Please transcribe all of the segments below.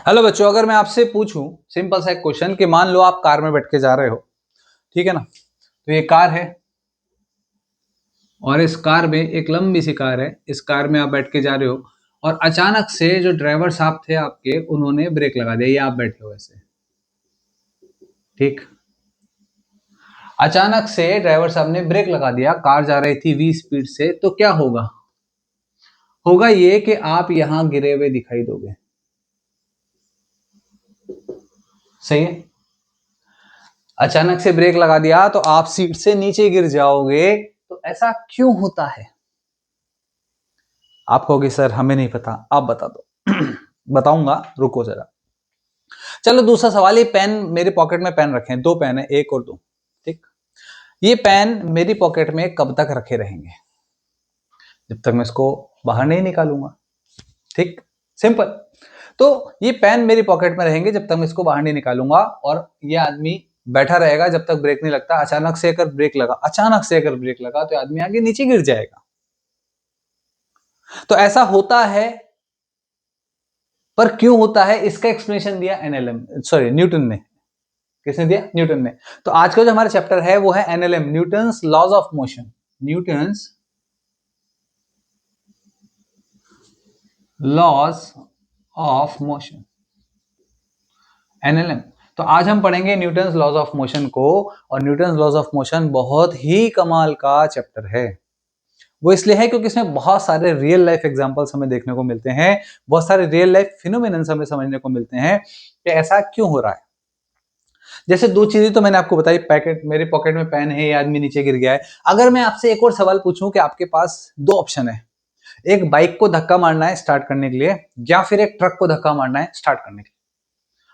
Hello बच्चों, अगर मैं आपसे पूछूं सिंपल सा एक क्वेश्चन कि मान लो आप कार में बैठ के जा रहे हो, ठीक है ना। तो ये कार है और इस कार में एक लंबी सी कार है। इस कार में आप बैठ के जा रहे हो और अचानक से जो ड्राइवर साहब थे आपके, उन्होंने ब्रेक लगा दिया। ये आप बैठे हो ऐसे, ठीक। अचानक से ड्राइवर साहब ने ब्रेक लगा दिया, कार जा रही थी 20 स्पीड से। तो क्या होगा? होगा ये कि आप यहां गिरे हुए दिखाई दोगे। सही है। अचानक से ब्रेक लगा दिया तो आप सीट से नीचे गिर जाओगे। तो ऐसा क्यों होता है? आप कहोगे सर हमें नहीं पता, आप बता दो। बताऊंगा, रुको जरा। चलो दूसरा सवाल, ये पेन मेरे पॉकेट में पेन रखे हैं, 2 पेन है, 1 और 2, ठीक। ये पेन मेरी पॉकेट में कब तक रखे रहेंगे? जब तक मैं इसको बाहर नहीं निकालूंगा, ठीक। सिंपल। तो ये पेन मेरी पॉकेट में रहेंगे जब तक मैं इसको बाहर नहीं निकालूंगा, और ये आदमी बैठा रहेगा जब तक ब्रेक नहीं लगता। अचानक से अगर ब्रेक लगा तो आदमी आगे नीचे गिर जाएगा। तो ऐसा होता है, पर क्यों होता है इसका एक्सप्लेनेशन दिया न्यूटन ने। किसने दिया? न्यूटन ने। तो आज का जो हमारा चैप्टर है वो है NLM, Newton's laws of motion. Newton's laws of motion, NLM. तो आज हम पढ़ेंगे न्यूटन्स लॉज ऑफ मोशन को। और न्यूटन्स लॉज ऑफ मोशन बहुत ही कमाल का चैप्टर है। वो इसलिए है क्योंकि इसमें बहुत सारे रियल लाइफ एग्जांपल्स हमें देखने को मिलते हैं, बहुत सारे रियल लाइफ फिनोमेनन हमें समझने को मिलते हैं कि ऐसा क्यों हो रहा है। जैसे 2 चीजें तो मैंने आपको बताई, पैकेट मेरे पॉकेट में पेन है, ये आदमी नीचे गिर गया है। अगर मैं आपसे एक और सवाल पूछूं कि आपके पास 2 ऑप्शन है, एक बाइक को धक्का मारना है स्टार्ट करने के लिए, या फिर एक ट्रक को धक्का मारना है स्टार्ट करने के लिए,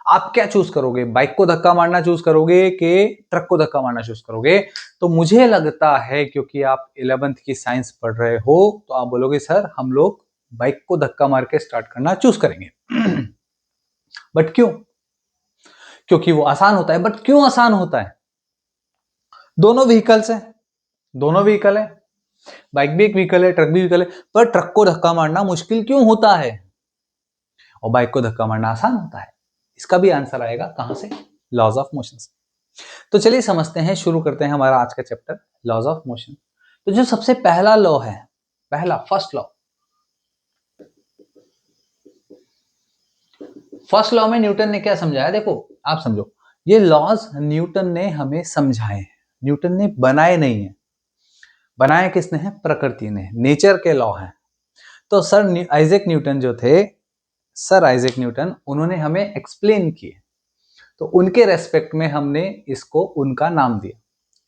आप क्या चूज करोगे? बाइक को धक्का मारना चूज करोगे कि ट्रक को धक्का मारना चूज करोगे? तो मुझे लगता है क्योंकि आप 11th की साइंस पढ़ रहे हो तो आप बोलोगे सर हम लोग बाइक को धक्का मार के स्टार्ट करना चूज करेंगे। बट क्यों? क्योंकि वो आसान होता है। बट क्यों आसान होता है? दोनों व्हीकल्स हैं, दोनों व्हीकल है, बाइक भी एक व्हीकल है, ट्रक भी व्हीकल है, पर ट्रक को धक्का मारना मुश्किल क्यों होता है और बाइक को धक्का मारना आसान होता है? इसका भी आंसर आएगा कहां से? लॉज ऑफ मोशन से। तो चलिए समझते हैं, शुरू करते हैं हमारा आज का चैप्टर, लॉज ऑफ मोशन। तो जो सबसे पहला लॉ है, फर्स्ट लॉ में न्यूटन ने क्या समझाया? देखो आप समझो, ये लॉज न्यूटन ने हमें समझाए हैं, न्यूटन ने बनाए नहीं है। बनाए किसने है? प्रकृति ने, नेचर के लॉ हैं। तो सर आइजैक न्यूटन जो थे, सर आइजैक न्यूटन, उन्होंने हमें एक्सप्लेन किए। तो उनके रेस्पेक्ट में हमने इसको उनका नाम दिया,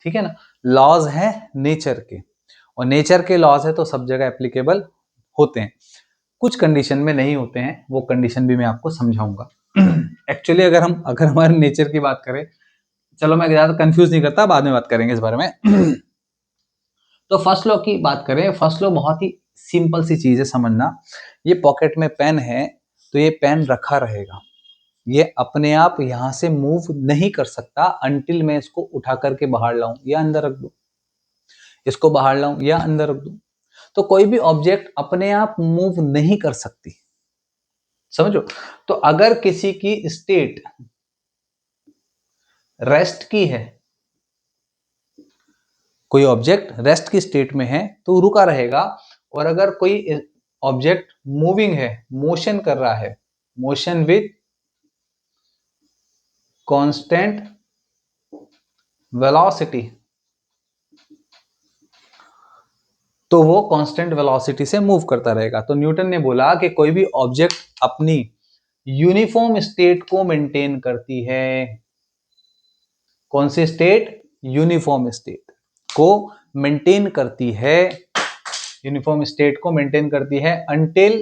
ठीक है ना। लॉज है नेचर के, और नेचर के लॉज है तो सब जगह एप्लीकेबल होते हैं, कुछ कंडीशन में नहीं होते हैं, वो कंडीशन भी मैं आपको समझाऊंगा। एक्चुअली अगर हमारे नेचर की बात करें, चलो मैं ज्यादा कंफ्यूज नहीं करता, बाद में बात करेंगे इस बारे में। तो फर्स्ट लॉ की बात करें, फर्स्ट लॉ बहुत ही सिंपल सी चीज है समझना। ये पॉकेट में पेन है तो ये पेन रखा रहेगा, ये अपने आप यहां से मूव नहीं कर सकता अनटिल मैं इसको उठा करके बाहर लाऊं या अंदर रख दूं, इसको बाहर लाऊं या अंदर रख दूं। तो कोई भी ऑब्जेक्ट अपने आप मूव नहीं कर सकती, समझो। तो अगर किसी की स्टेट रेस्ट की है, कोई ऑब्जेक्ट रेस्ट की स्टेट में है तो रुका रहेगा, और अगर कोई ऑब्जेक्ट मूविंग है, मोशन कर रहा है, मोशन विथ कांस्टेंट वेलोसिटी, तो वो कांस्टेंट वेलोसिटी से मूव करता रहेगा। तो न्यूटन ने बोला कि कोई भी ऑब्जेक्ट अपनी यूनिफॉर्म स्टेट को मेंटेन करती है। कौन सी स्टेट? यूनिफॉर्म स्टेट को मेंटेन करती है, यूनिफॉर्म स्टेट को मेंटेन करती है until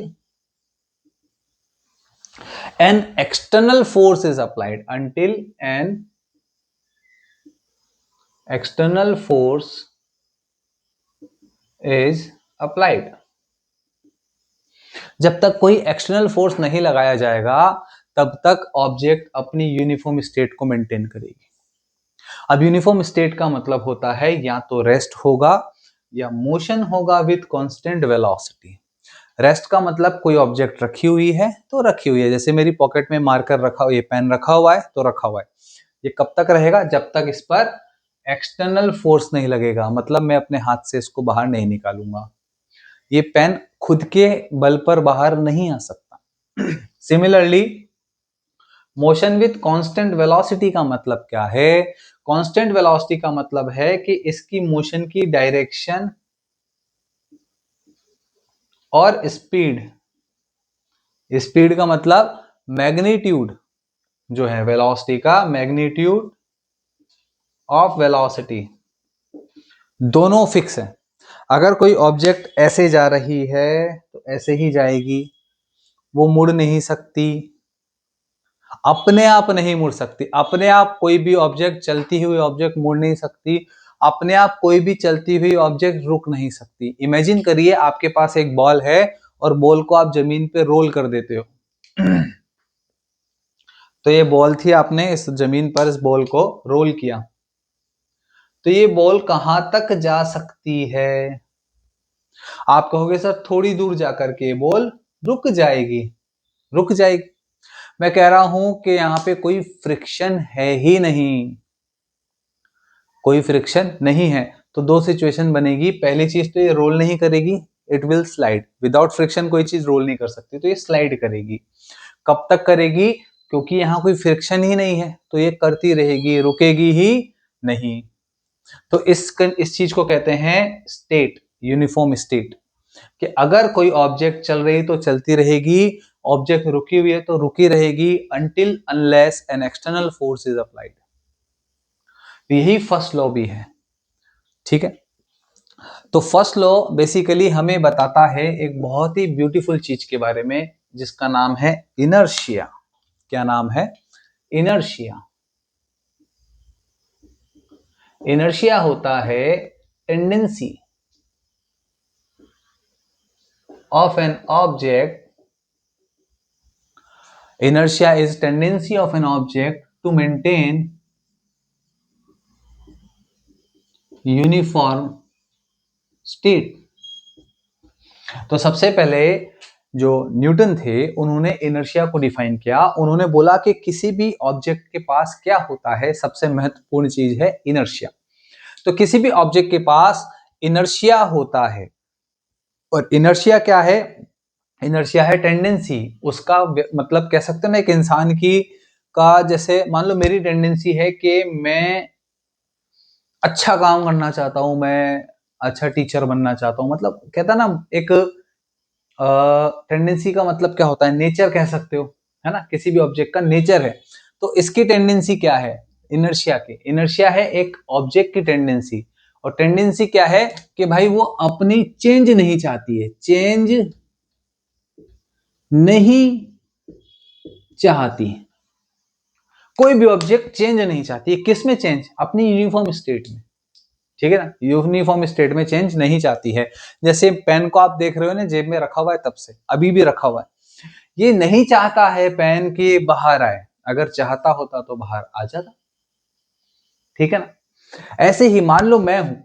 an external force is applied, until an external force is applied। जब तक कोई एक्सटर्नल फोर्स नहीं लगाया जाएगा तब तक ऑब्जेक्ट अपनी यूनिफॉर्म स्टेट को मेंटेन करेगी। अब यूनिफॉर्म स्टेट का मतलब होता है या तो रेस्ट होगा या मोशन होगा विथ कांस्टेंट वेलोसिटी। रेस्ट का मतलब कोई ऑब्जेक्ट रखी हुई है तो रखी हुई है, जैसे मेरी पॉकेट में मार्कर रखा हुआ, ये पेन रखा हुआ है तो रखा हुआ है। ये कब तक रहेगा? जब तक इस पर एक्सटर्नल फोर्स नहीं लगेगा, मतलब मैं अपने हाथ से इसको बाहर नहीं निकालूंगा। ये पेन खुद के बल पर बाहर नहीं आ सकता। Similarly motion with constant velocity का मतलब क्या है? कांस्टेंट वेलोसिटी का मतलब है कि इसकी मोशन की डायरेक्शन और स्पीड, स्पीड का मतलब मैग्नीट्यूड जो है वेलोसिटी का, मैग्नीट्यूड ऑफ वेलोसिटी, दोनों फिक्स है। अगर कोई ऑब्जेक्ट ऐसे जा रही है तो ऐसे ही जाएगी, वो मुड़ नहीं सकती, अपने आप नहीं मुड़ सकती। अपने आप कोई भी ऑब्जेक्ट, चलती हुई ऑब्जेक्ट मुड़ नहीं सकती, अपने आप कोई भी चलती हुई ऑब्जेक्ट रुक नहीं सकती। इमेजिन करिए आपके पास एक बॉल है और बॉल को आप जमीन पे रोल कर देते हो। तो ये बॉल थी, आपने इस जमीन पर इस बॉल को रोल किया, तो ये बॉल कहां तक जा सकती है? आप कहोगे सर थोड़ी दूर जाकर के बॉल रुक जाएगी, रुक जाएगी। मैं कह रहा हूं कि यहां पे कोई फ्रिक्शन है ही नहीं, कोई फ्रिक्शन नहीं है। तो दो सिचुएशन बनेगी, पहली चीज तो ये रोल नहीं करेगी, it will slide. Without friction कोई चीज रोल नहीं कर सकती, तो ये स्लाइड करेगी। कब तक करेगी? क्योंकि यहाँ कोई फ्रिक्शन ही नहीं है, तो ये करती रहेगी, रुकेगी ही नहीं। तो इस चीज को कहते हैं स्टेट, यूनिफॉर्म स्टेट, कि अगर कोई ऑब्जेक्ट चल रही तो चलती रहेगी, ऑब्जेक्ट रुकी हुई है तो रुकी रहेगी, until unless an external force is applied। यही फर्स्ट लॉ भी है, ठीक है। तो फर्स्ट लॉ बेसिकली हमें बताता है एक बहुत ही ब्यूटीफुल चीज के बारे में, जिसका नाम है इनर्शिया। क्या नाम है? इनर्शिया। इनर्शिया होता है tendency of an object, inertia is tendency of an object to maintain uniform state। तो सबसे पहले जो न्यूटन थे उन्होंने इनर्शिया को डिफाइन किया। उन्होंने बोला कि किसी भी ऑब्जेक्ट के पास क्या होता है, सबसे महत्वपूर्ण चीज है इनर्शिया। तो किसी भी ऑब्जेक्ट के पास इनर्शिया होता है, और इनर्शिया क्या है? इनर्शिया है टेंडेंसी। उसका मतलब कह सकते हैं ना, एक इंसान की का, जैसे मान लो मेरी टेंडेंसी है कि मैं अच्छा काम करना चाहता हूं, मैं अच्छा टीचर बनना चाहता हूं, मतलब कहता ना एक टेंडेंसी का मतलब क्या होता है? नेचर कह सकते हो, है ना, किसी भी ऑब्जेक्ट का नेचर है। तो इसकी टेंडेंसी क्या है? इनर्शिया की, इनर्शिया है एक ऑब्जेक्ट की टेंडेंसी। और टेंडेंसी क्या है कि भाई वो अपनी चेंज नहीं चाहती है, चेंज नहीं चाहती। कोई भी ऑब्जेक्ट चेंज नहीं चाहती है। किस में चेंज? अपनी यूनिफॉर्म स्टेट में, ठीक है ना, यूनिफॉर्म स्टेट में चेंज नहीं चाहती है। जैसे पेन को आप देख रहे हो ना, जेब में रखा हुआ है, तब से अभी भी रखा हुआ है, ये नहीं चाहता है पेन कि बाहर आए। अगर चाहता होता तो बाहर आ जाता, ठीक है ना। ऐसे ही मान लो मैं हूं,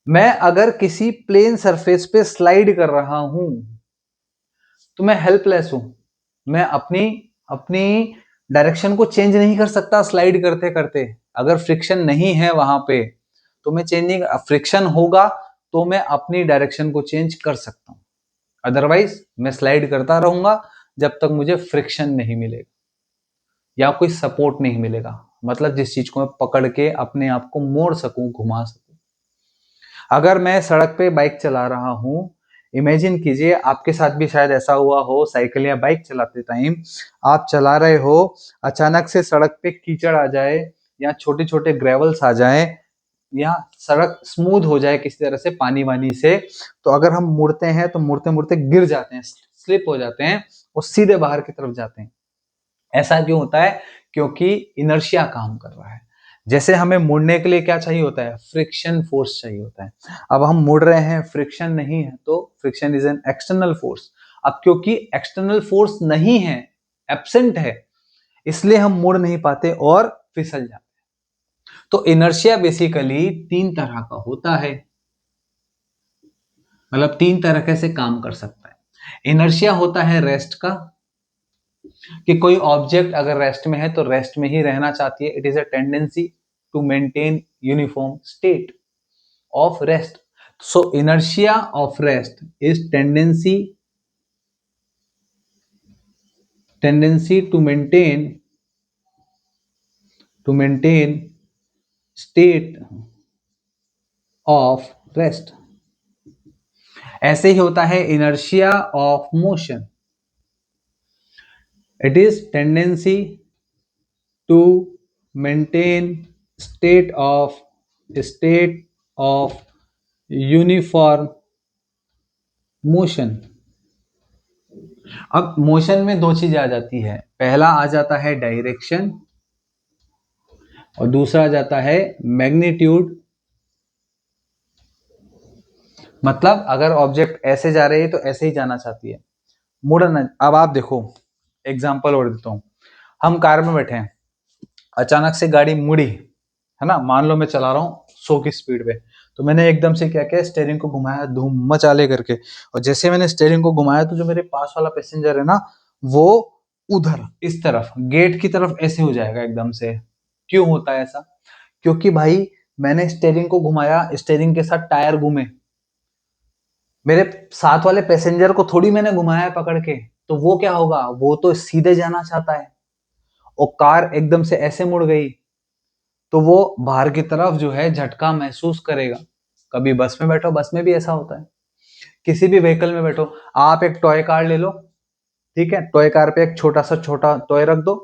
मैं अगर किसी प्लेन सरफेस पे स्लाइड कर रहा हूं तो मैं हेल्पलेस हूं, मैं अपनी अपनी डायरेक्शन को चेंज नहीं कर सकता स्लाइड करते करते। अगर फ्रिक्शन नहीं है वहां पे तो मैं चेंज नहीं, फ्रिक्शन होगा तो मैं अपनी डायरेक्शन को चेंज कर सकता हूं, अदरवाइज मैं स्लाइड करता रहूंगा जब तक मुझे फ्रिक्शन नहीं मिलेगा या कोई सपोर्ट नहीं मिलेगा, मतलब जिस चीज को मैं पकड़ के अपने आप को मोड़ सकूं, घुमा सकूं। अगर मैं सड़क पे बाइक चला रहा हूं, इमेजिन कीजिए आपके साथ भी शायद ऐसा हुआ हो, साइकिल या बाइक चलाते टाइम आप चला रहे हो, अचानक से सड़क पे कीचड़ आ जाए या छोटे छोटे ग्रेवल्स आ जाए या सड़क स्मूथ हो जाए किसी तरह से पानी वानी से, तो अगर हम मुड़ते हैं तो मुड़ते मुड़ते गिर जाते हैं, स्लिप हो जाते हैं और सीधे बाहर की तरफ जाते हैं। ऐसा क्यों होता है? क्योंकि इनर्शिया काम कर रहा है। जैसे हमें मुड़ने के लिए क्या चाहिए होता है? फ्रिक्शन फोर्स चाहिए होता है। अब हम मुड़ रहे हैं, फ्रिक्शन नहीं है, तो friction is an external force. अब क्योंकि एक्सटर्नल फोर्स नहीं है, एब्सेंट है, इसलिए हम मुड़ नहीं पाते और फिसल जाते हैं। तो इनर्शिया बेसिकली तीन तरह का होता है, मतलब तीन तरीके से काम कर सकता है। इनर्शिया होता है रेस्ट का, कि कोई ऑब्जेक्ट अगर रेस्ट में है तो रेस्ट में ही रहना चाहती है. It is a tendency to maintain uniform state of rest. So inertia of rest is tendency to maintain state of rest. ऐसे ही होता है inertia of motion. It is tendency to maintain state of uniform motion. अब motion में दो चीजें आ जाती है. पहला आ जाता है डायरेक्शन और दूसरा आ जाता है मैग्नीट्यूड. मतलब अगर ऑब्जेक्ट ऐसे जा रही है तो ऐसे ही जाना चाहती है, मुड़ना. अब आप देखो, एग्जांपल और देता हूं. हम कार में बैठे हैं, अचानक से गाड़ी मुड़ी, है ना. मान लो मैं चला रहा हूँ 100 की स्पीड पे, तो मैंने एकदम से क्या किया, स्टीयरिंग को घुमाया धूम मचाले करके. और जैसे मैंने स्टीयरिंग को घुमाया तो जो मेरे पास वाला पैसेंजर है ना, वो उधर इस तरफ गेट की तरफ ऐसे हो जाएगा एकदम से. क्यों होता है ऐसा? क्योंकि भाई मैंने स्टीयरिंग को घुमाया, स्टीयरिंग के साथ टायर घूमे. मेरे साथ वाले पैसेंजर को थोड़ी मैंने घुमाया पकड़ के, तो वो क्या होगा, वो तो सीधे जाना चाहता है. और कार एकदम से ऐसे मुड़ गई तो वो बाहर की तरफ जो है झटका महसूस करेगा. कभी बस में बैठो, बस में भी ऐसा होता है. किसी भी व्हीकल में बैठो, आप एक टॉय कार ले लो, ठीक है. टॉय कार पे एक छोटा टॉय रख दो,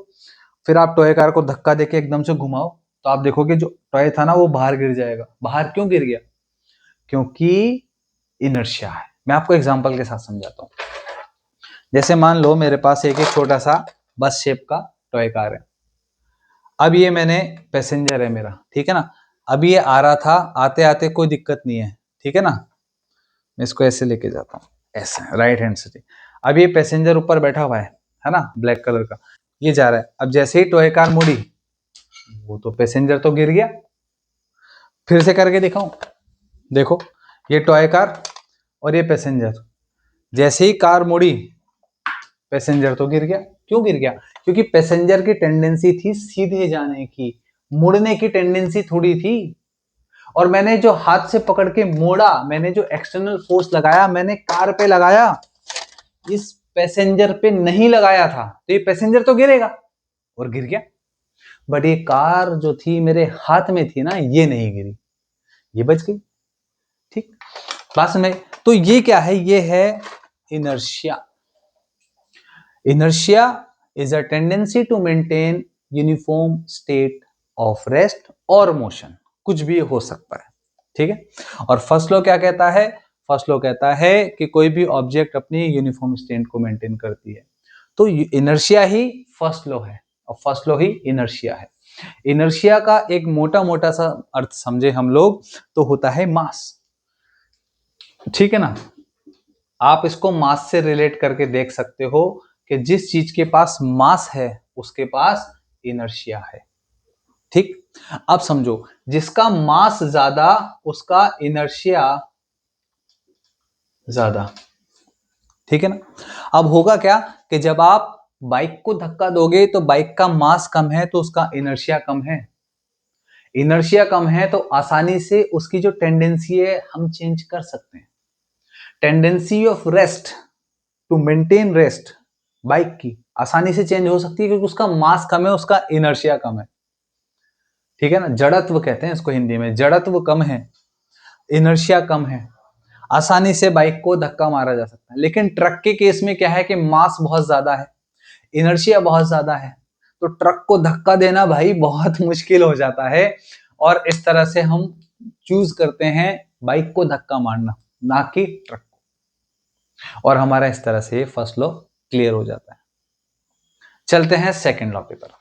फिर आप टॉय कार को धक्का देके एकदम से घुमाओ, तो आप देखोगे जो टॉय था ना वो बाहर गिर जाएगा. बाहर क्यों गिर गया? क्योंकि इनर्शिया है. मैं आपको एग्जांपल के साथ समझाता हूँ. जैसे मान लो मेरे पास एक छोटा सा बस शेप का टॉय कार है. अब ये मैंने पैसेंजर है मेरा, ठीक है ना. अब ये आ रहा था, आते आते कोई दिक्कत नहीं है, ठीक है ना. मैं इसको ऐसे लेके जाता हूँ, ऐसे राइट हैंड से. अब ये पैसेंजर ऊपर बैठा हुआ है ना, ब्लैक कलर का. ये जा रहा है. अब जैसे ही टॉय कार मुड़ी, वो तो पैसेंजर तो गिर गया. फिर से करके दिखाऊं, देखो ये टॉय कार और ये पैसेंजर. जैसे ही कार मुड़ी, पैसेंजर तो गिर गया. क्यों गिर गया? क्योंकि पैसेंजर की टेंडेंसी थी सीधे जाने की, मुड़ने की टेंडेंसी थोड़ी थी. और मैंने जो हाथ से पकड़ के मोड़ा, मैंने जो एक्सटर्नल फोर्स लगाया, मैंने कार पे लगाया, इस पैसेंजर पे नहीं लगाया था. तो ये पैसेंजर तो गिरेगा, और गिर गया. बट ये कार जो थी मेरे हाथ में थी ना, ये नहीं गिरी, ये बच गई. ठीक, बात में. तो ये क्या है? ये है inertia. Inertia is a tendency to maintain uniform state of rest और motion. कुछ भी हो सकता है, ठीक है. और फर्स्ट लॉ क्या कहता है? फर्स्ट लॉ कहता है कि कोई भी ऑब्जेक्ट अपनी यूनिफॉर्म स्टेट को मेंटेन करती है. तो इनर्शिया ही फर्स्ट लॉ है और फर्स्ट लॉ ही इनर्शिया है. इनर्शिया का एक मोटा मोटा सा अर्थ समझे हम लोग तो होता है मास. ठीक है ना. आप इसको मास से रिलेट करके देख सकते हो कि जिस चीज के पास मास है उसके पास इनर्शिया है. ठीक. अब समझो, जिसका मास ज्यादा उसका इनर्शिया ज्यादा. ठीक है ना. अब होगा क्या कि जब आप बाइक को धक्का दोगे तो बाइक का मास कम है तो उसका इनर्शिया कम है. इनर्शिया कम है तो आसानी से उसकी जो टेंडेंसी है हम चेंज कर सकते हैं. Tendency of rest to maintain rest bike की आसानी से चेंज हो सकती है क्योंकि उसका मास कम है, उसका इनर्शिया कम है. ठीक है ना. जड़त्व कहते हैं इसको हिंदी में. जड़त्व कम है, इनर्शिया कम है, आसानी से बाइक को धक्का मारा जा सकता है. लेकिन ट्रक के केस में क्या है कि मास बहुत ज्यादा है, इनर्शिया बहुत ज्यादा है, तो ट्रक को धक्का देना भाई बहुत मुश्किल हो जाता है. और इस तरह से हम चूज करते हैं बाइक को धक्का मारना, ना कि ट्रक को. और हमारा इस तरह से फर्स्ट लॉ क्लियर हो जाता है. चलते हैं सेकंड लॉ की तरफ.